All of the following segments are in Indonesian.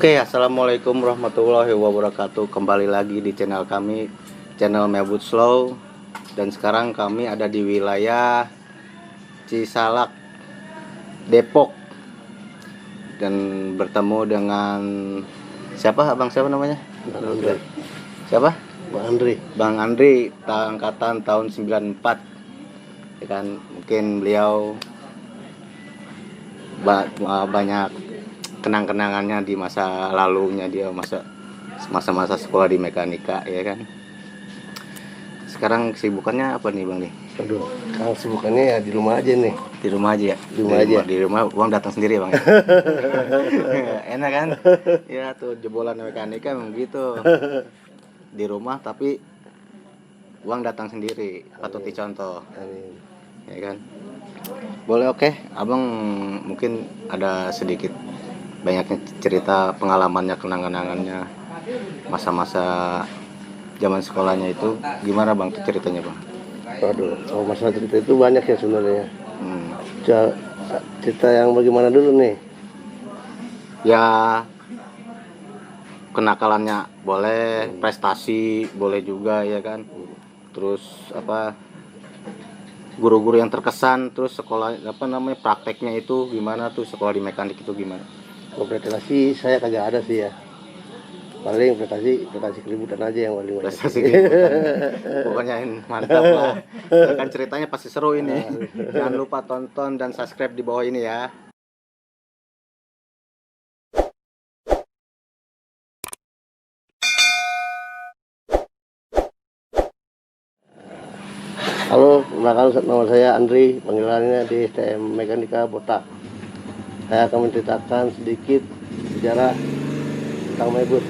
Oke, assalamualaikum warahmatullahi wabarakatuh. Kembali lagi di channel kami, channel Mebut Slow. Dan sekarang kami ada di wilayah Cisalak, Depok. Dan bertemu dengan siapa, abang siapa namanya? Andre. Siapa? Bang Andri. Bang Andri, angkatan tahun 94. Ya kan, mungkin beliau banyak kenang-kenangannya di masa lalunya dia, masa-masa sekolah di mekanika, ya kan. Sekarang kesibukannya apa nih bang nih? Aduh, kalau sibukannya ya di rumah aja nih. Di rumah aja ya? Di rumah uang datang sendiri bang ya? Enak kan? Ya tuh jebolan mekanika memang gitu. Di rumah tapi uang datang sendiri, patut dicontoh. Amin. Ya kan? Boleh, oke. Abang mungkin ada sedikit banyaknya cerita pengalamannya, kenang-kenangannya masa-masa zaman sekolahnya itu gimana bang tuh ceritanya bang? Aduh, kalau masalah cerita itu banyak ya sebenarnya. Cerita yang bagaimana dulu nih? Ya kenakalannya boleh, prestasi boleh juga ya kan. Terus apa, guru-guru yang terkesan, terus sekolah apa namanya, prakteknya itu gimana tuh, sekolah di mekanik itu gimana? Prestasi saya kagak ada sih ya. Paling prestasi keributan aja yang paling banyak. Prestasi keributan. Pokoknya mantap lah. Kan ceritanya pasti seru ini. Jangan lupa tonton dan subscribe di bawah ini ya. Halo, perkenalkan nama saya Andri, panggilannya di STM Mekanika Botak. Saya akan menceritakan sedikit sejarah tentang Mebut.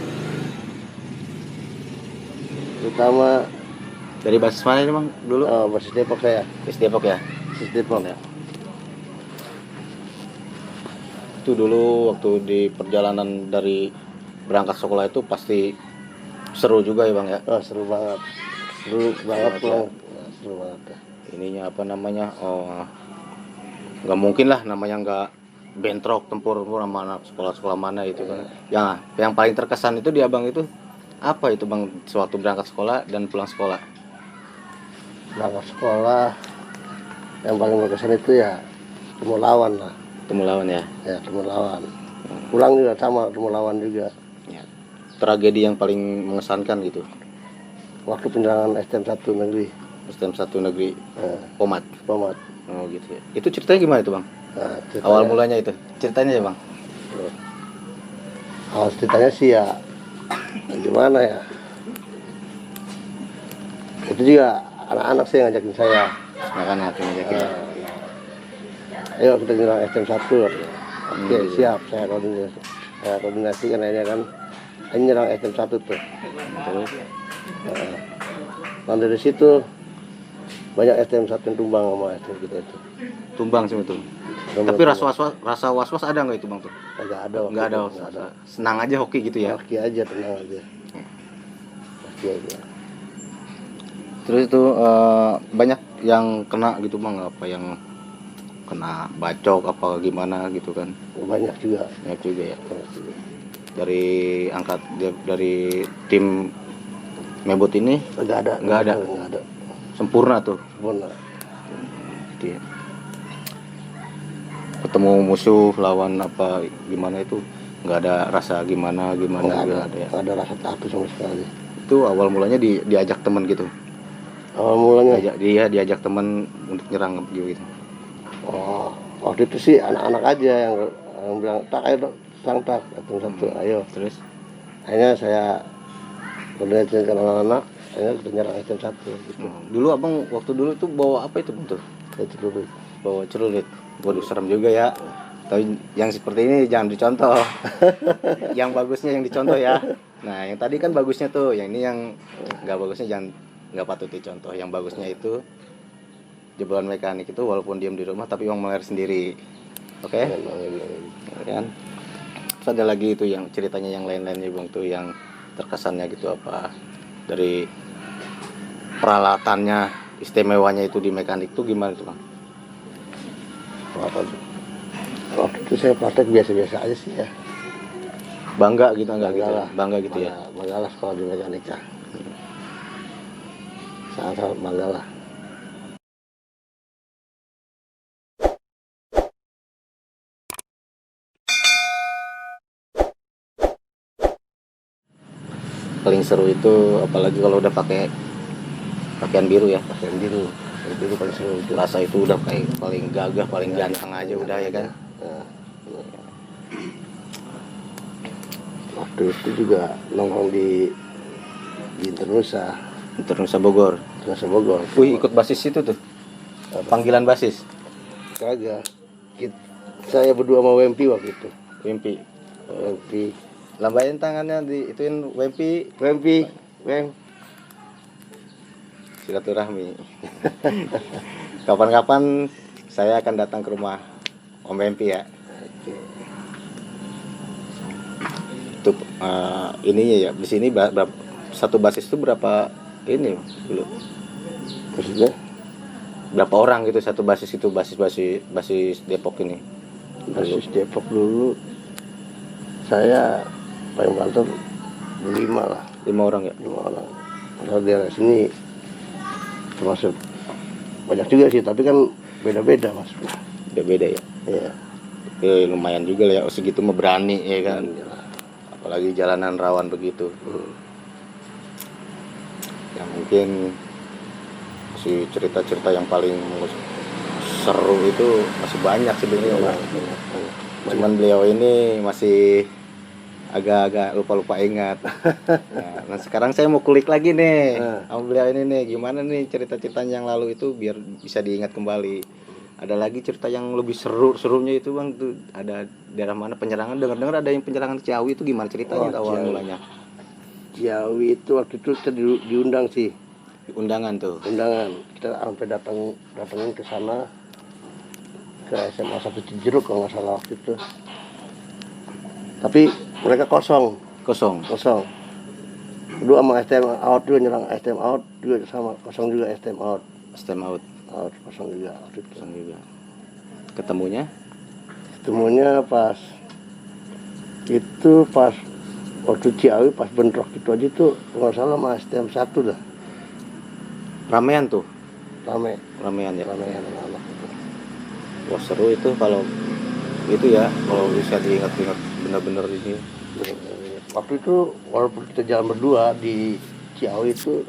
Terutama Dari basis mana ini bang dulu? basis Depok saya. Basis Depok ya? Basis Depok ya. Itu dulu waktu di perjalanan dari berangkat sekolah itu pasti seru juga ya bang ya? Oh, seru banget. Seru banget ya. Seru banget. Ininya apa namanya? Nggak mungkin lah namanya nggak bentrok tempur sama anak sekolah-sekolah mana itu kan. Yang paling terkesan itu di abang itu apa itu bang, sewaktu berangkat sekolah dan pulang sekolah? Berangkat sekolah yang paling berkesan itu ya ketemu lawan lah. Ketemu lawan ya? Ya, ketemu lawan. Pulang juga sama, ketemu lawan juga. Ya. Tragedi yang paling mengesankan gitu? Waktu penyerangan STM 1 negeri. STM 1 negeri Pomat. Oh gitu ya. Itu ceritanya gimana itu bang? Nah, awal mulanya itu ceritanya ya bang? Awal ceritanya sih ya gimana ya, itu juga anak-anak sih yang ngajakin saya. Anak-anak yang ngajakin. Ayo kita nyerang STM 1. Oke, siap, saya koordinasi kan akhirnya kan nyerang STM 1 tuh. Terus Dan dari situ banyak STM 1 yang tumbang sama STM kita itu. Tumbang sih itu. Tapi rasa was-was ada nggak itu bang tuh? Nggak ada. Senang aja, hoki gitu ya? Hoki aja, tenang aja. Hoki aja. Terus itu banyak yang kena gitu bang, apa yang kena bacok apa gimana gitu kan? Banyak juga. Banyak juga ya. Dari tim Mebut ini nggak ada. Sempurna tuh. Sempurna. Jadi, ketemu musuh lawan apa gimana itu nggak ada rasa gimana Nggak ada ya? Nggak ada rasa takut sama sekali. Itu awal mulanya diajak teman gitu? Awal mulanya diajak teman untuk nyerang gitu? Oh, waktu itu sih anak-anak aja yang bilang tak, ayo serang tak, satu ayo. Terus akhirnya saya koordinasi dengan anak-anak, akhirnya kita nyerang STM 1 gitu. Dulu abang waktu dulu tuh bawa apa itu bang tuh? Celurit. Bawa celurit. Waduh, serem juga ya. Tapi yang seperti ini jangan dicontoh. Yang bagusnya yang dicontoh ya. Nah yang tadi kan bagusnya tuh, yang ini yang nggak bagusnya nggak patut dicontoh. Yang bagusnya itu jebolan mekanik itu walaupun diem di rumah tapi uang mengalir sendiri. Oke? Kan? Terus ada lagi itu yang ceritanya yang lain-lainnya bang tuh, yang terkesannya gitu apa dari peralatannya, istimewanya itu di mekanik tuh gimana tuh bang? Waktu itu saya praktek biasa-biasa aja sih ya. Bangga gitu enggak gitu? Bangga lah. Bangga gitu ya. Bangga lah sekolah di mekanika. Sangat bangga lah. Paling seru itu apalagi kalau udah pakai pakaian biru ya. Pakaian biru. Pakaian biru paling seru itu. Rasa itu udah kayak paling gagah, paling ganteng aja udah ya kan. Nah, waktu itu juga nongkrong di Internusa Bogor. Bogor. Wih, ikut basis itu tuh. Panggilan basis. Kagak. Saya berdua sama Wempi waktu itu. Wempi. Wempi. Lambain tangannya di ituin Wempi. Wem. Silaturahmi. Kapan-kapan saya akan datang ke rumah Om Wempi ya. Itu ininya ya di sini satu basis itu berapa ini dulu? Maksudnya? Berapa orang gitu satu basis itu basis Depok ini? Basis Depok dulu saya paling banter 5 lah. 5 orang ya? 5 orang. Kalau daerah sini termasuk banyak juga sih, tapi kan beda-beda mas. Beda-beda ya? Iya. Lumayan juga lah ya, segitu mah berani ya kan? Apalagi jalanan rawan begitu. Ya mungkin si cerita-cerita yang paling seru itu masih banyak sebenarnya. Cuman beliau ini masih agak-agak lupa-lupa ingat. Nah, sekarang saya mau kulik lagi nih sama beliau ini nih, gimana nih cerita-cerita yang lalu itu biar bisa diingat kembali. Ada lagi cerita yang lebih serunya itu bang, tuh ada daerah mana penyerangan, dengar-dengar ada yang penyerangan Ciawi itu gimana ceritanya awal mulanya? Ciawi itu waktu itu kita diundang sih. Undangan tuh. Undangan kita sampai datangin ke sana ke SMA 1 Cijeruk kalau nggak salah waktu itu. Tapi mereka kosong. Kedua sama STM out juga nyerang STM out juga sama kosong juga STM out. STM out Kosong juga waktu itu. kosong juga. Ketemunya pas waktu Ciawi pas bentrok itu aja tuh nggak salah sama STM 1 dah. ramean tuh. Ramean Ya. anak itu. Wah seru itu kalau itu ya, kalau bisa diingat-ingat benar-benar ini. Waktu itu walaupun kita jalan berdua di Ciawi itu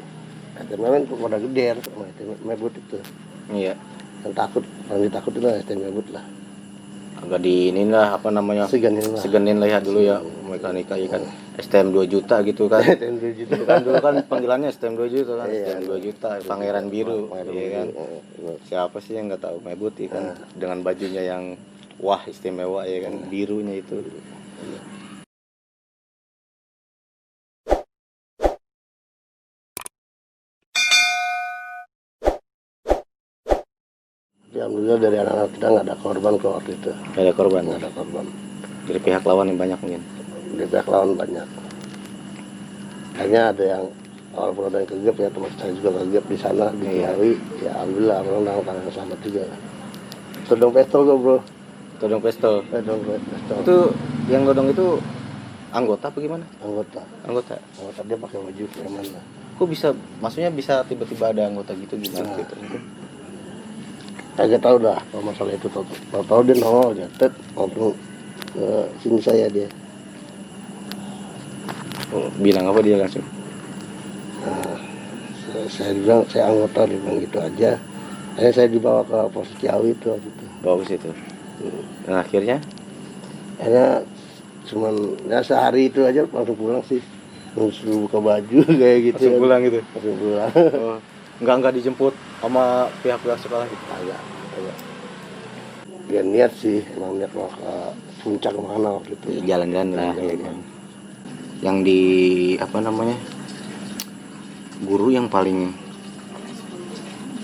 STM kan pada geder sama STM Mebut itu. Iya. Yang paling ditakut itu lah STM Mebut lah. Agak di inilah apa namanya? Segenin lah ya dulu ya mekanika ya kan. STM 2 juta gitu kan. STM 2 juta kan dulu kan panggilannya STM 2 juta kan. Iya, STM 2 juta Pangeran Biru ya kan. Siapa sih yang nggak tahu Mebut ya kan dengan bajunya yang wah istimewa ya kan, birunya itu. Alhamdulillah dari anak-anak kita nggak ada korban kok waktu itu. Nggak ada korban. Dari pihak lawan yang banyak mungkin. Dari pihak lawan banyak. Hanya ada yang walaupun ada yang kegep ya, teman saya juga kegep di sana di Ciawi. Ya alhamdulillah orang kalian selamat juga. Todong pistol kok bro. Todong pistol. Itu yang godong itu anggota apa gimana? Anggota Dia pakai baju preman lah. Kok bisa, maksudnya bisa tiba-tiba ada anggota gitu gimana gitu? Kagak tahu dah kalau masalah itu. Tahu dia nongol nyatet ngobrol ke sini saya dia. Bilang apa dia langsung? Saya bilang saya anggota, dia bilang gitu aja. Akhirnya saya dibawa ke pos Ciawi itu waktu itu. Bawa ke situ. Dan akhirnya cuman ya sehari itu aja langsung pulang sih. Langsung buka baju kayak gitu. Langsung pulang gitu. Langsung pulang. Oh, enggak dijemput sama pihak-pihak sekolah gitu. Agak. Dia niat sih, emang niat mau ke puncak mana waktu itu. Jalan-jalan lah. Ya kan. Yang di apa namanya? Guru yang paling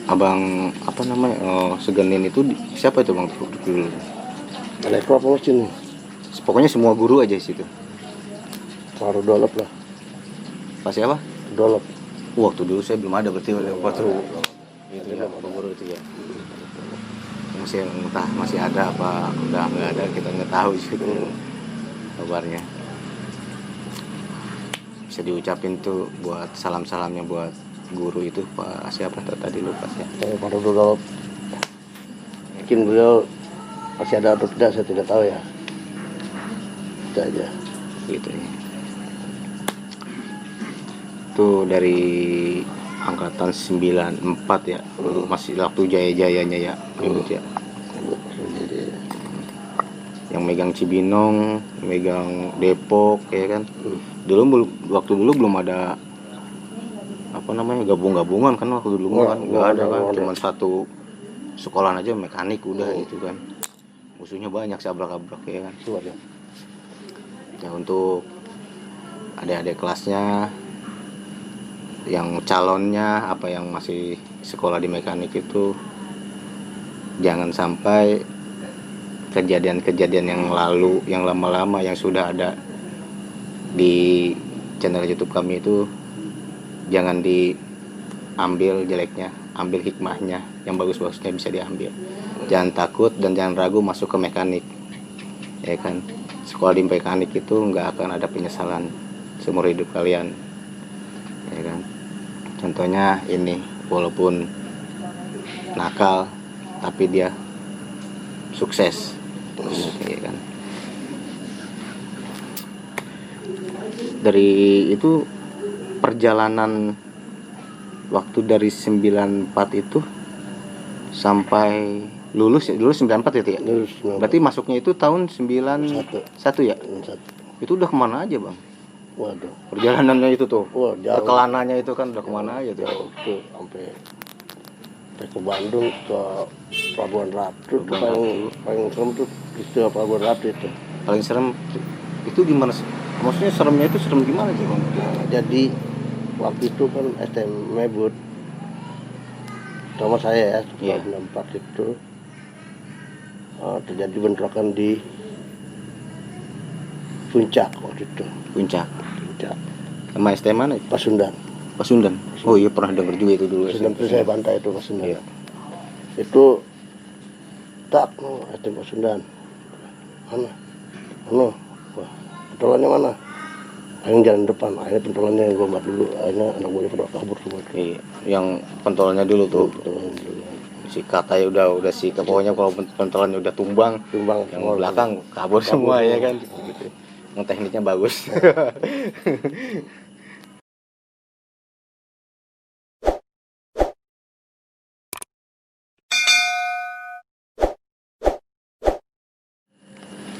abang apa namanya? Segenin itu siapa itu bang dulu? Ada apa sini? Pokoknya semua guru aja di situ. Baru dolop lah. Pas siapa? Dolop. Waktu dulu saya belum ada berarti waktu itu ya guru itu ya. Masih entah masih ada apa udah nggak ada, kita nggak tahu gitu kabarnya. bisa diucapin tuh buat salam-salamnya buat guru itu Pak siapa tuh tadi lupa ya. Pak Rudolf, mungkin beliau masih ada atau tidak saya tidak tahu ya. Itu aja. Gitu ya. Itu dari angkatan 94 ya. Masih waktu jaya-jayanya ya. Ribut ya. Yang megang Cibinong, megang Depok ya kan. Waktu dulu belum ada apa namanya gabungan kan waktu dulu kan nggak ada kan, cuma satu sekolah aja mekanik udah gitu kan. Musuhnya banyak sabrak-abrak ya kan. Ya untuk adik-adik kelasnya yang calonnya apa yang masih sekolah di mekanik itu jangan sampai kejadian-kejadian yang lalu yang lama-lama yang sudah ada di channel YouTube kami itu jangan diambil jeleknya, ambil hikmahnya, yang bagus-bagusnya bisa diambil. Jangan takut dan jangan ragu masuk ke mekanik, ya kan. Sekolah di mekanik itu nggak akan ada penyesalan seumur hidup kalian, ya kan. Contohnya ini, walaupun nakal tapi dia sukses, ya kan. Dari itu perjalanan waktu dari 94 itu sampai lulus 94 itu ya. Berarti masuknya itu tahun 91 ya. Itu udah kemana aja bang? Waduh. Perjalanannya itu tuh. Wah, jauh. Kelananya itu kan udah kemana aja tuh? Itu sampai ke Bandung ke Pelabuhan Ratu. Paling serem tuh istilah Pelabuhan Ratu itu. Paling serem itu gimana sih? Maksudnya seremnya itu serem gimana sih bang? Jadi waktu itu kan STM Mebut sama saya ya, tahun 64 itu terjadi bentrokan di Puncak waktu itu. Puncak. Sama STM mana? Pasundan. Oh iya pernah denger juga itu dulu. Pasundan itu saya bantai itu Pasundan. Iya. Itu tak STM Pasundan. Mana? Wah, pentolannya mana? Yang jalan depan, akhirnya pentolannya yang gombat dulu, akhirnya anak buahnya pada kabur semua. Iya, yang pentolannya dulu tuh. Pentolannya dulu. Si katanya udah si pokoknya kalau pentolannya udah tumbang yang belakang kabur semua ya kan. Gitu. Yang tekniknya bagus.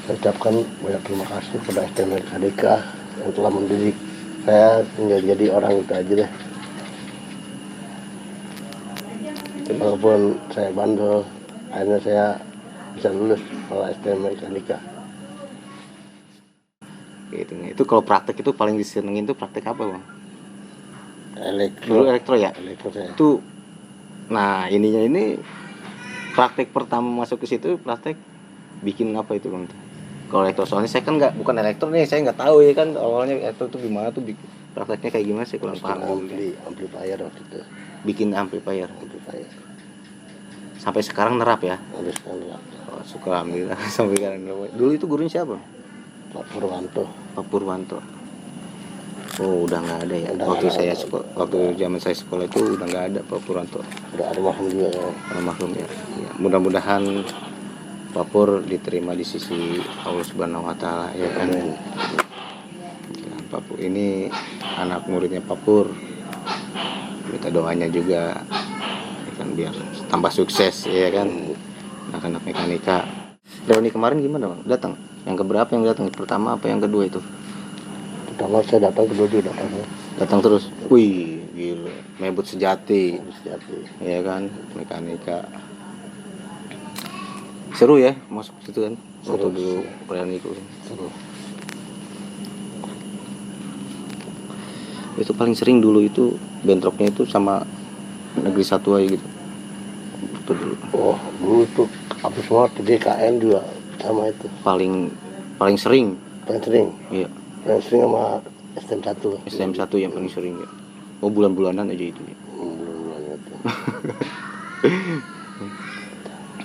Saya ucapkan banyak terima kasih kepada STM KDK yang telah mendidik saya menjadi orang itu aja deh. Walaupun saya bandel, akhirnya saya bisa lulus sekolah STM KDK. Gitu. Itu kalau praktek itu paling disenengin tuh praktek apa bang? Elektro ya. Elektro saya. Itu, nah ini praktek pertama masuk ke situ praktek bikin apa itu bang? Kalau elektro soalnya saya kan bukan elektro nih, saya nggak tahu ya kan awalnya elektro itu gimana tuh prakteknya kayak gimana sih kurang paham dulu. Amplifier waktu itu. Bikin amplifier. Sampai sekarang nerap ya? Sampai sekarang nerap. Oh, syukur alhamdulillah sampai sekarang nerap. Dulu itu gurunya siapa? Pak Purwanto. Oh udah nggak ada ya. Waktu zaman saya sekolah itu udah nggak ada Pak Purwanto. Udah almarhum juga ya. Almarhum ya. Mudah-mudahan Pak Pur diterima di sisi Allah Subhanahu Wa Taala ya kan. Pak Pur ini anak muridnya Pak Pur. Minta doanya juga ya kan biar tambah sukses ya kan. Anak-anak mekanika. Reuni kemarin gimana bang? Datang? Yang keberapa yang datang? Pertama apa yang kedua itu? Pertama saya datang, kedua juga datang. Datang terus. Wih, gila. Mebut sejati. Ya kan, mekanika. Seru ya masuk situ kan. Waktu dulu reuni itu. Seru. Itu paling sering dulu itu bentroknya itu sama negeri satu aja gitu. Itu dulu. Oh, dulu tuh habis semua DKN juga sama itu. Paling sering. Iya. Paling sering sama STM 1. STM 1 yang paling sering ya. Oh bulan-bulanan aja itu ya. Bulan-bulannya itu.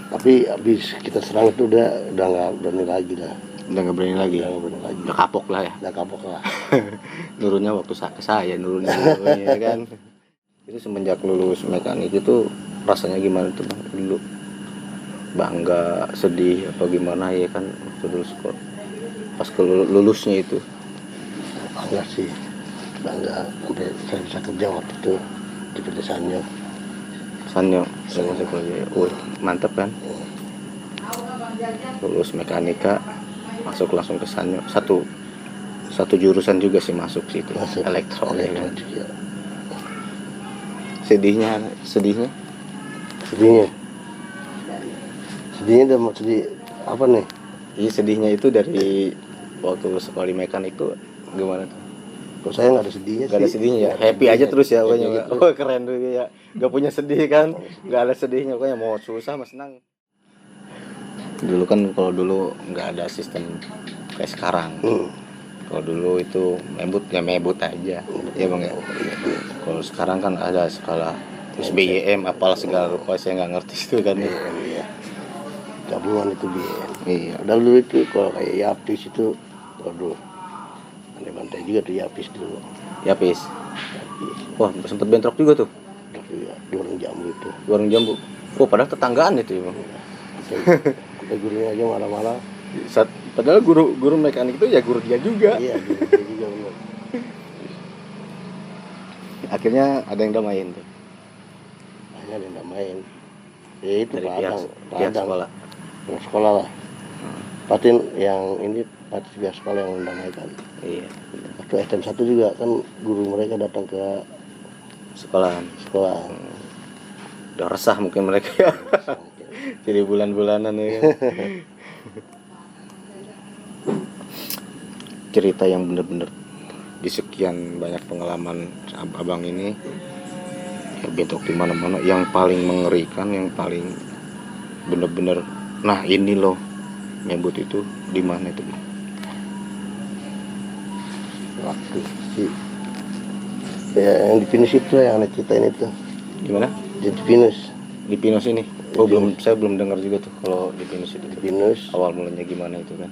Tapi habis kita serang itu udah nggak berani lagi lah. Udah nggak berani lagi. Udah nggak berani lagi. Udah kapok lah ya. Udah kapok lah. Nurunnya waktu ke saya nurunnya ya kan. Itu semenjak lulus mekanik itu rasanya gimana tuh Bang dulu? Bangga, sedih apa gimana ya kan waktu dulu sekolah. Pas lulusnya itu. Bangga sih, bangga sampai saya bisa kerja waktu itu di PT Sanyo. Sanyo, saya masuk lagi. Mantap kan? Lulus mekanika masuk langsung ke Sanyo. Satu jurusan juga sih masuk situ. Masuk Elektro ya kan? juga. Sedihnya Sedihnya udah mau sedih apa nih? iya sedihnya itu dari waktu sekolah di mekanik itu gimana tuh? Kalau saya nggak ada sedihnya Gak ada sih. sedihnya ya, Nggak ada happy aja sedihnya. terus ya Happy pokoknya. aja terus. Oh keren tuh ya, gak punya sedih kan, gak ada sedihnya pokoknya mau susah mas senang. Dulu kan kalau dulu nggak ada sistem kayak sekarang. Kalau dulu itu mebut aja, ya bang ya. Kalau sekarang kan ada skala SBYM apalah segala rupa saya nggak ngerti itu kan. Iya. Gabungan itu biar. Iya. Udah dulu itu kalau kayak Yapis itu, waduh, bantai juga tuh Yapis dulu. Ya pis. Yapis, Wah sempet bentrok juga tuh udah juga di warung jamu itu. warung jambu. Wah padahal tetanggaan itu ya bang. Sampai gurunya aja malah-malah. Padahal guru mekanik itu ya guru dia juga. Iya, dia juga benar. Akhirnya ada yang damain tuh Hanya ada yang nggak main. Ya itu dari pihak sekolah. Pihak sekolah lah. Patin yang ini patin pihak sekolah yang mendamaikan. Iya. Waktu SM1 juga kan guru mereka datang ke Sekolahan. sekolah. Udah resah mungkin mereka ya. Jadi bulan-bulanan ya kan. Cerita yang bener-bener di sekian banyak pengalaman abang ini ya, bentrok di mana-mana yang paling mengerikan, yang paling bener-bener nah ini loh nyebut itu di mana itu Bang? Waktu sih ya yang di Pinus itu yang anak ceritain itu Gimana? di Pinus. Di Pinus ini? Oh belum, saya belum dengar juga tuh kalau di Pinus itu. Di Pinus Awal mulanya gimana itu kan?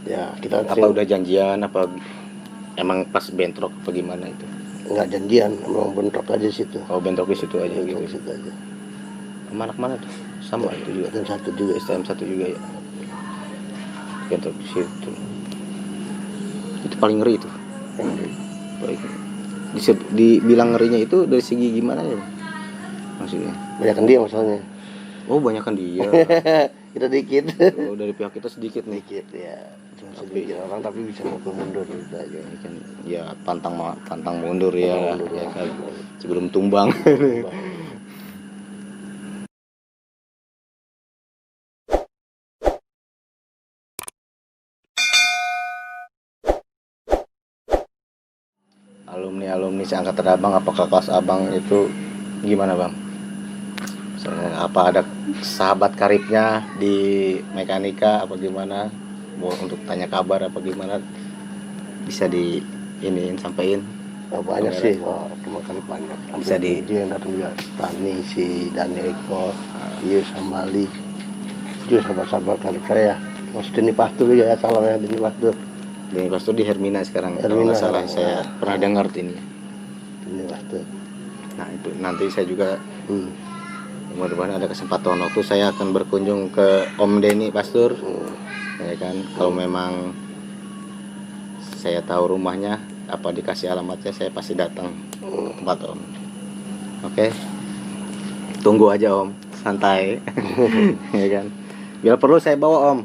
ya kita Apa udah janjian apa emang pas bentrok apa gimana itu? nggak janjian, emang bentrok aja situ. Oh bentrok di situ aja Bentrok di gitu. situ aja. Mana kemana tuh? Sama itu juga. Dan satu juga STM 1 juga ya. Bentrok di situ. Itu paling ngeri itu. Paling dibilang ngerinya itu dari segi gimana ya? Maksudnya? banyak dia masalahnya. Oh banyakan dia. Kita dikit. Oh dari pihak kita sedikit nih. Dikit ya. Cuma sedikit orang tapi bisa mukul mundur gitu aja. Ini kan ya pantang mundur ya, Mundur, ya ya. kan sebelum tumbang. alumni seangkatan abang apakah kelas abang itu gimana bang? Soalnya apa ada sahabat karibnya di mekanika apa gimana? Mau untuk tanya kabar apa gimana? Bisa di iniin sampein. Oh, banyak sih, cuma kali banyak. Bisa di- dia yang datang juga Tani, si Dani Eko, Iya Sambali, juga sahabat-sahabat karib saya. Mas Deni Pastur juga ya, salamnya Deni Pastur. Deni Pastur di Hermina sekarang. Kalau Hermina, nggak salah ya. saya pernah dengar ini. Deni Pastur. Nah itu nanti saya juga Hmm. mudah-mudahan ada kesempatan waktu saya akan berkunjung ke Om Deni Pastur. Ya kan kalau memang saya tahu rumahnya apa dikasih alamatnya saya pasti datang ke tempat Om. Oke. Tunggu aja Om, santai. Ya kan. Bila perlu saya bawa Om.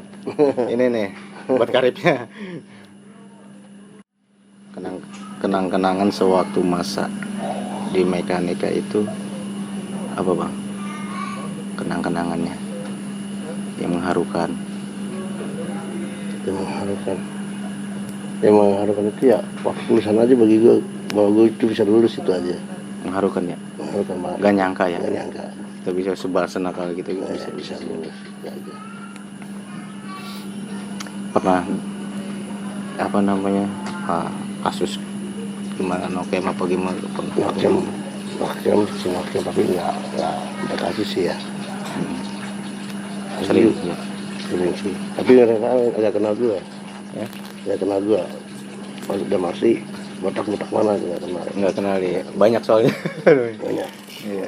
Ini nih buat karibnya. Kenang-kenangan sewaktu masa di mekanika itu apa Bang? Kenang-kenangannya yang mengharukan. Yang mengharukan itu ya waktu tulisan aja bagi gue, bahwa gue itu bisa lulus itu aja. Mengharukan ya. Mengharukan banget. Gak nyangka ya. Gak nyangka. Kita bisa sebal senakal gitu Bisa lulus itu aja. Pernah apa namanya kasus gimana nokem apa gimana pernah Nokem tapi nggak kasus sih ya. sering ya. sering sih. Tapi mereka agak kenal juga. Ya? Agak kenal juga. Kalau udah masih botak-botak mana nggak kenal. Nggak kenal dia. Banyak soalnya. Banyak. Iya.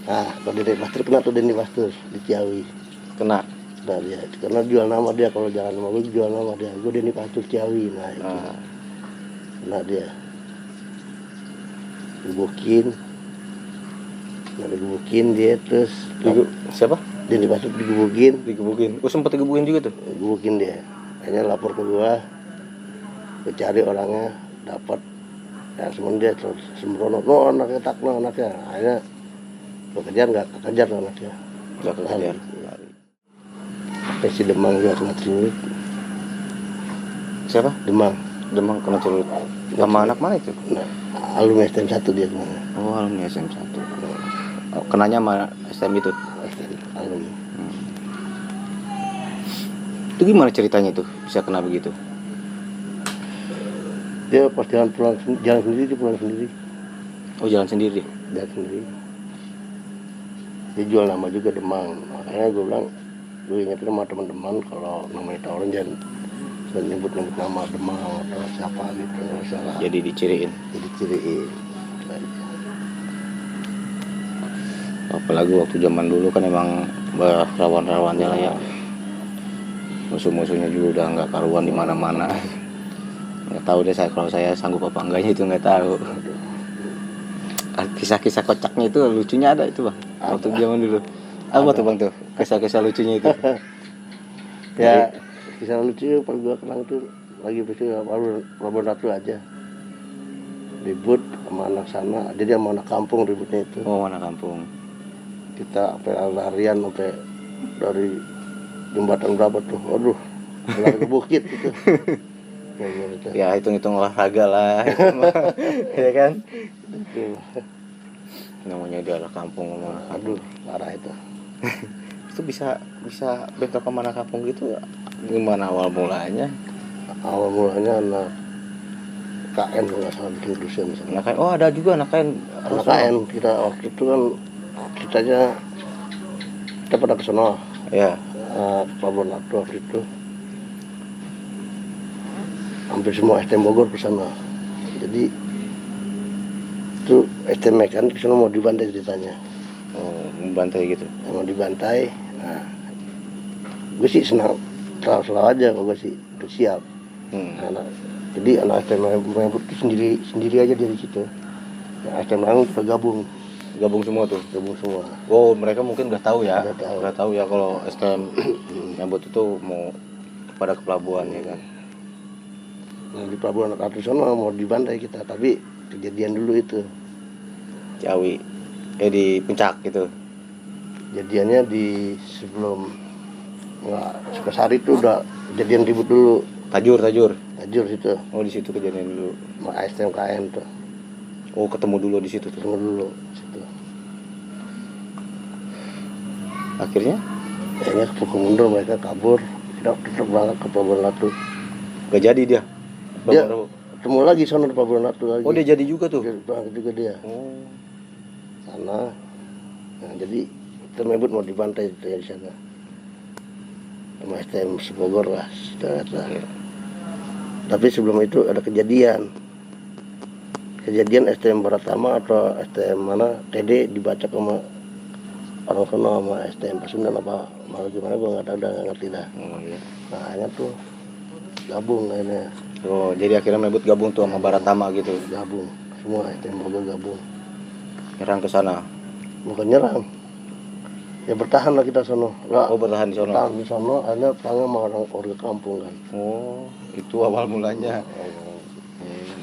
Nah, kalau Denny Pastur kena tuh Denny Pastur di Ciawi. Kena. Nah dia, karena jual nama dia kalau jalan sama gue jual nama dia. Gue Denny Pastur Ciawi. Nah itu. Ah. Nah dia. Digebukin. Nah digebukin dia terus. Siapa? Denny Pastur digebukin. Digebukin. Oh, sempat digebukin juga tuh. Digebukin dia. Akhirnya lapor ke gua. Gue cari orangnya, dapat. Ya semuanya dia terus sembrono. No anaknya takno anaknya. Akhirnya gue kejar nggak kejar anaknya. Nggak kekejar. Sampai si Demang juga kena celurit. Siapa? Demang. Demang kena celurit. Sama anak mana itu? Nah, alumni STM 1 dia kemana? Oh, alumni SM1. Oh, kenanya sama SM itu. Alumni. Itu gimana ceritanya tuh bisa kena begitu? Dia pas jalan sendiri, dia pulang sendiri. Oh, jalan sendiri. Jalan sendiri. Dia jual nama juga Demang. Makanya gue bilang, gue ingetin sama teman-teman kalau namanya tawuran jangan nyebut nama Demang atau siapa gitu. Salah. Jadi diciriin. Jadi ciriin. Apalagi waktu zaman dulu kan emang rawan-rawannya lah ya. Musuh-musuhnya juga udah nggak karuan di mana-mana. Nggak tahu deh kalau saya sanggup apa enggaknya itu nggak tahu. Kisah-kisah kocaknya itu lucunya ada itu bang. Waktu zaman dulu. Apa tuh bang tuh? Kisah-kisah lucunya itu. Ya kisah lucu pas gue kenal itu lagi peristiwa Pelabuhan Ratu aja. Ribut sama anak sana, jadi sama anak kampung ributnya itu. Oh, anak kampung. Kita sampai larian sampai dari jembatan berapa tuh, aduh, lari ke bukit gitu. Ya hitung-hitung olahraga lah, ya kan? Itu, Namanya di arah kampung mah. aduh, parah itu. Itu bisa bentrok sama anak kampung gitu. Gimana awal mulanya? Awal mulanya anak KN kalau nggak salah bikin dusun. Anak kain, oh ada juga anak kain. Anak KN kita waktu itu kan ceritanya kita pada ke sono. Ya. Pelabuhan Ratu waktu itu hampir semua STM Bogor ke sana. Jadi itu STM kan ke sana mau dibantai ceritanya. Oh, membantai gitu. Mau dibantai. Nah, gue sih senang, selalu aja kalau gue sih udah siap. Nah, jadi anak STM Mabut itu sendiri aja dari situ. Nah, STM Langung kita Gabung semua tuh. gabung semua. Oh, mereka mungkin udah tahu ya. Udah tahu. Udah tahu ya kalau STM nyambut itu mau pada ke pelabuhan ya kan. Nah, di Pelabuhan Ratu sana mau dibantai kita, tapi kejadian dulu itu. Ciawi. Di puncak gitu. Kejadiannya di sebelum Sukasari itu udah kejadian ribut dulu. Tajur. Tajur situ. Oh, di situ kejadian dulu. Sama STM KN tuh. Oh, ketemu dulu di situ tuh. Ketemu dulu situ. Akhirnya Pukul mundur mereka kabur. Kita tetap berangkat ke Pelabuhan Ratu. gak jadi dia. Dia ketemu lagi sana di Pelabuhan Ratu lagi. Oh, dia jadi juga tuh. Dia berangkat juga dia. Oh. Sana. Nah, jadi kita Mabut mau dibantai di sana. Sama STM Bogor lah. Iya. Tapi sebelum itu ada kejadian STM Baratama atau STM mana TD dibaca sama orang sana sama STM Pasundan apa malah gimana gue nggak tahu, udah nggak ngerti dah. Oh iya. Nah akhirnya tuh gabung akhirnya. Oh, jadi akhirnya Mabut gabung tuh sama Baratama gitu. Gabung semua STM Bogor gabung. Nyerang ke sana. Bukan nyerang, ya bertahan lah kita sono. Oh, bertahan di sono. Bertahan di sono, akhirnya perang sama orang kampung kan. Oh, itu awal mulanya.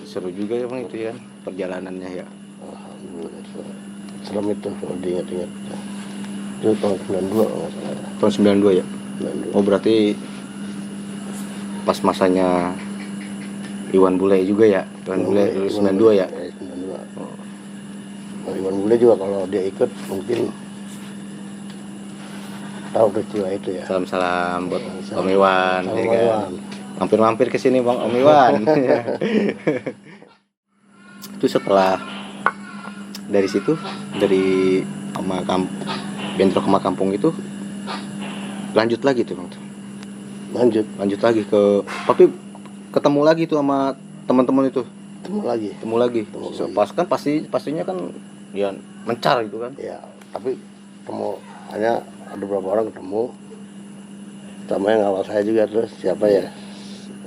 Seru juga ya bang itu ya perjalanannya ya. Alhamdulillah serem itu kalau diingat-ingat. Itu tahun 92 kalau nggak salah. Tahun 92 ya. 92. Oh, berarti pas masanya Iwan Bule juga ya. Iwan Bule dulu 92 ya. 92. Oh. Nah, Iwan Bule juga kalau dia ikut mungkin tahu peristiwa itu ya. Salam buat Om Iwan. Salam Ya kan? Iwan. Mampir-mampir ke sini bang Om Iwan. Itu setelah dari situ dari bentrok sama kampung itu lanjut lagi tuh Bang. lanjut Lagi ke tapi ketemu lagi tuh sama teman-teman itu. Ketemu lagi. So, pas kan pastinya kan dia mencar gitu kan. ya, tapi ketemu hanya ada beberapa orang ketemu, sama yang awal saya juga. Terus siapa ya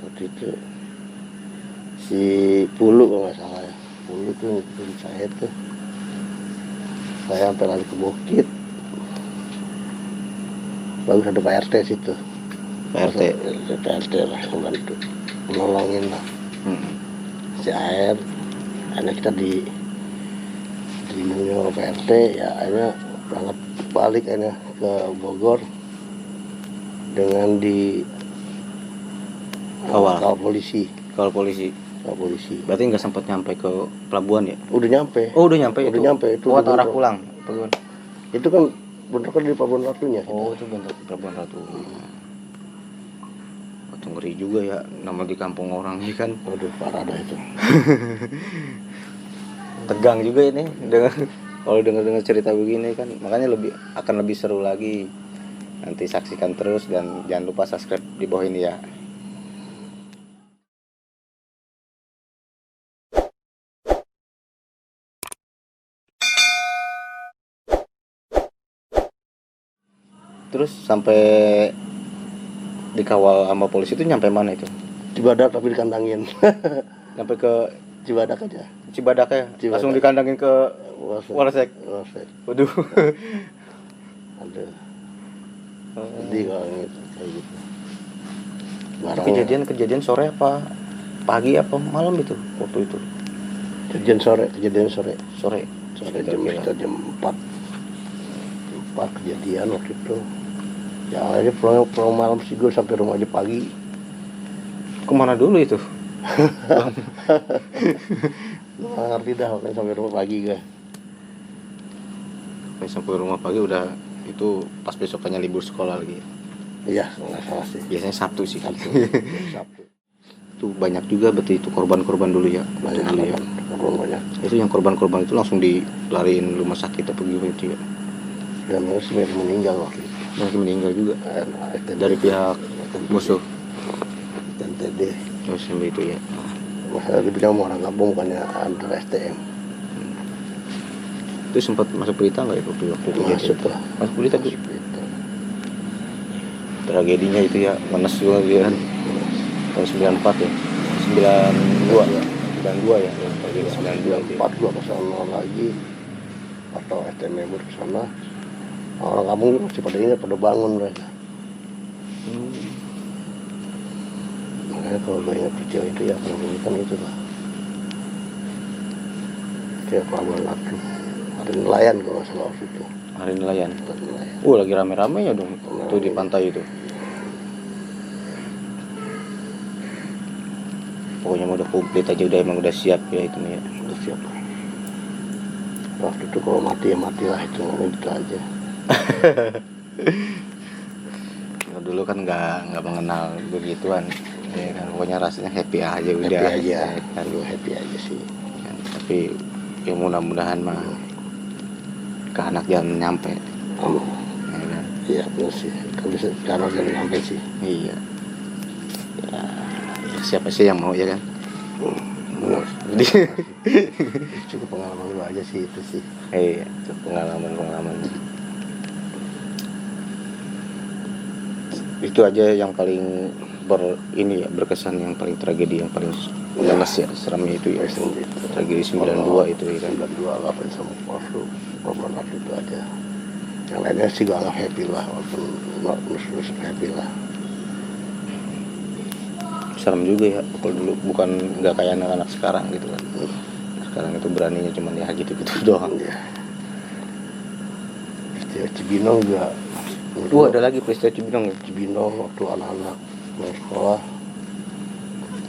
waktu itu, si Pulu kalau nggak salah ya. Pulu tuh ngikutin saya tuh, saya sampai lari ke bukit. Bagus ada Pak RT situ. Pak RT lah yang bantu menolongin lah. Si air, akhirnya kita diterima oleh Pak RT, ya akhirnya berangkat balik akhirnya ke Bogor dengan di kawal polisi. Berarti nggak sempat nyampe ke pelabuhan ya? Udah nyampe. Oh, udah nyampe Udah itu. nyampe itu. Oh, arah pulang. Pelabuhan. Itu kan bentuk kan di Pelabuhan Ratunya. Oh, itu bentuk Pelabuhan Ratu. Itu ngeri juga ya, nama di kampung orang ini kan. Waduh, parah dah itu. Tegang juga ini kalau dengar cerita begini kan, makanya akan lebih seru lagi. Nanti saksikan terus dan jangan lupa subscribe di bawah ini ya. Terus sampai dikawal sama polisi itu nyampe mana itu? Cibadak tapi dikandangin. Sampai ke Cibadak aja. Cibadak ya? Langsung dikandangin ke Polsek. Waduh. Aduh. Jadi kalau kayak gitu. Kejadian sore apa pagi apa malam itu waktu itu? Kejadian sore. Sore Jam 4 kejadian waktu itu. Ya akhirnya pulang malam sih, gue sampai rumah aja pagi. Kemana dulu itu? Nggak ngerti dah, sampai rumah pagi gue. Sampai rumah pagi udah itu pas besokannya libur sekolah lagi. Iya, nggak salah sih. Biasanya Sabtu sih. Sabtu. Itu banyak juga berarti itu korban-korban dulu ya. Banyak. Itu yang korban-korban itu langsung dilariin rumah sakit apa gitu ya. Dan harus meninggal waktu itu. Masih meninggal juga. Dari pihak musuh. TNTD. Musuh itu ya. Masalah dibilang orang kampung bukannya antar STM. Itu sempat masuk berita nggak itu waktu itu? Masuk berita tuh. Tragedinya itu ya, ngenes juga dia kan. Tahun 94 ya. 92 ya. Tragedi 92 itu. 4 ke sana lagi atau STM member ke sana. Orang kampung masih pada ingat, pada bangun mereka. Makanya kalau gue ingat peristiwa itu ya kan itu lah. Kayak Pelabuhan Ratu. Hari nelayan kalau salah waktu itu. Hari nelayan. Lagi rame-ramenya dong tuh di pantai itu. Pokoknya udah komplit aja, emang udah siap ya itu ya. Udah siap. Waktu itu kalau mati ya matilah, itu ngomong gitu aja. Dulu kan nggak mengenal begituan ya kan, pokoknya rasanya happy aja udah. Happy aja sih kan, tapi ya mudah-mudahan mah ke anak jangan nyampe. Ya kan? Iya benar sih, kalau bisa cara jangan nyampe sih. Iya ya, siapa sih yang mau ya kan. Jadi cukup pengalaman gue aja sih itu sih. Iya, pengalaman itu aja yang paling berkesan, yang paling tragedi, yang paling ngenes ya, seramnya itu ya. Tragedi 92 itu ya kan. 92 apa sama Pelabuhan Ratu itu aja. Yang lainnya sih gue anggap happy lah, walaupun nus happy lah. Serem juga ya kalau dulu, bukan nggak kayak anak-anak sekarang gitu kan. Sekarang itu beraninya cuman ya gitu-gitu doang. Iya. Peristiwa Cibinong juga. Ada lagi peristiwa Cibinong ya. Cibinong waktu anak-anak pulang sekolah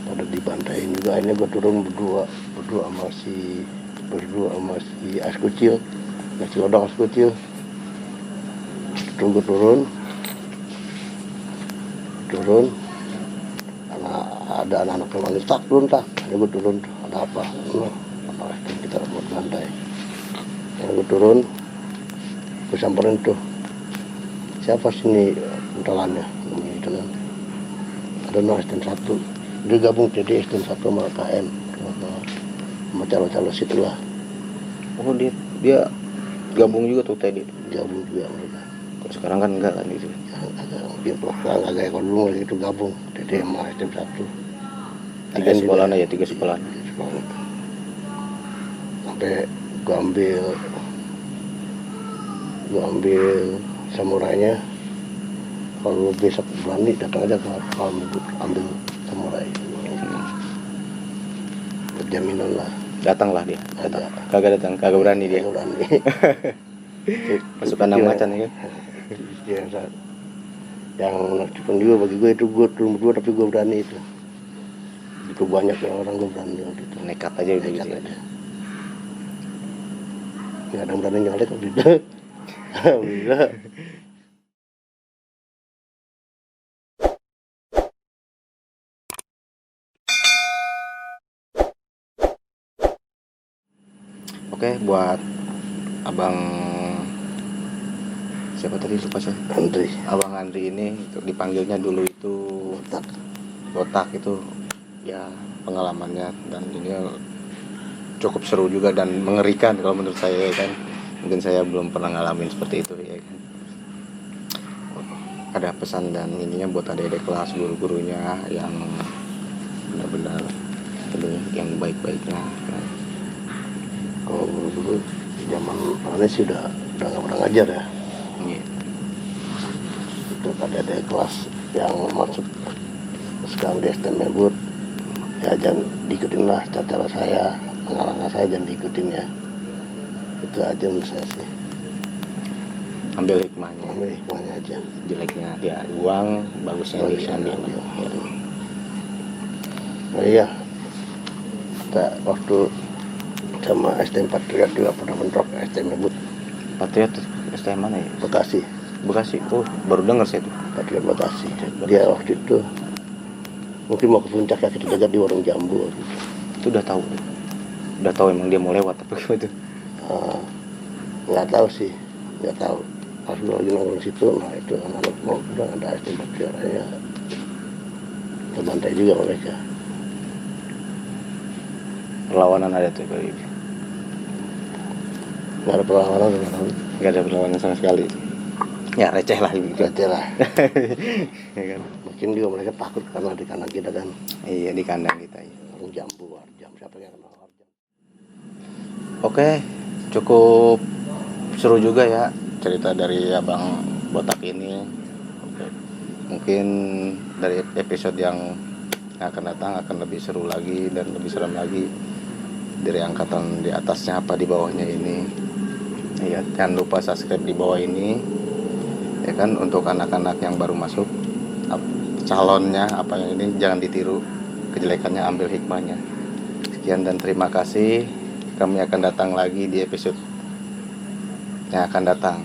pada dibantain juga. Ini gue turun berdua sama si Ais Kucil, nasi lodang Ais Kucil. Gue turun ada anak-anak yang manggil tak turun. Ada gue turun, ada apa kita buat bantai. Gue turun, gue samperin tuh, siapa sini pentolannya gitu kan. Ada STM 1 dia gabung jadi STM 1 sama KM sama calon-calon situ lah, Oh dia gabung juga tuh tadi. gabung juga mereka. Kalau sekarang kan enggak kan gitu. Agak dia program agak ekor dulu itu gabung jadi sama STM 1 Tiga sekolah aja, tiga sekolah. Sampai gua ambil samurainya. Kalau besok berani datang aja kalau ambil samurai. Jaminan lah. Datanglah dia. Ada. Kagak berani dia. Kagak berani. Pasukan nang macan ya. Yang menakjubkan juga bagi gue itu gue turun berdua tapi gue berani itu. Itu banyaknya orang gue berani waktu itu. Nekat aja udah gitu. Nekat aja. Nggak ada yang berani nyalek waktu itu. Alhamdulillah. Oke, buat abang siapa tadi lupa saya. Andri. Abang Andri ini dipanggilnya dulu itu botak itu ya, pengalamannya dan ini cukup seru juga dan mengerikan kalau menurut saya ya kan. Mungkin saya belum pernah ngalamin seperti itu ya kan. Ada pesan dan ininya buat adik-adik kelas, guru-gurunya yang benar-benar yang baik-baiknya kan. Kalau dulu zaman mana sih udah nggak pernah ngajar ya. Iya. Itu ada kelas yang masuk sekarang di STM Mebut ya jangan diikutin lah cara saya, pengalaman saya jangan diikutin ya. Itu aja menurut saya sih. Ambil hikmahnya. Ambil hikmahnya aja. Jeleknya ya uang, bagusnya diambil. Ya. Oh iya, kita waktu sama STM Patriot juga pernah bentrok STM Mebut. Patriot STM mana ya? Bekasi. Bekasi. Oh, baru dengar saya tuh. Patriot Bekasi. Dia waktu itu mungkin mau ke puncak ya, kita jaga di warung jambu. Itu udah tahu. Udah tahu emang dia mau lewat apa gitu. Nggak tahu sih, nggak tahu. Pas gue lagi nongkrong situ, nah itu anak-anak mau udah ada STM Patriot ya. Terbantai juga mereka. Perlawanan ada tuh kayak gitu. Nggak ada perlawanan, Nggak ada perlawanan sama sekali. Ya receh lah gitu. Receh lah. Ya kan? Mungkin juga mereka takut karena di kanan kita kan. Iya di kandang kita. Ya. Warung jambu, warjam, siapa yang kenal warjam. Oke, cukup seru juga ya cerita dari abang botak ini. Oke. Mungkin dari episode yang akan datang akan lebih seru lagi dan lebih serem lagi dari angkatan di atasnya apa di bawahnya ini. Ya, jangan lupa subscribe di bawah ini. Ya kan, untuk anak-anak yang baru masuk, calonnya apa yang ini jangan ditiru, kejelekannya ambil hikmahnya. Sekian dan terima kasih. Kami akan datang lagi di episode yang akan datang.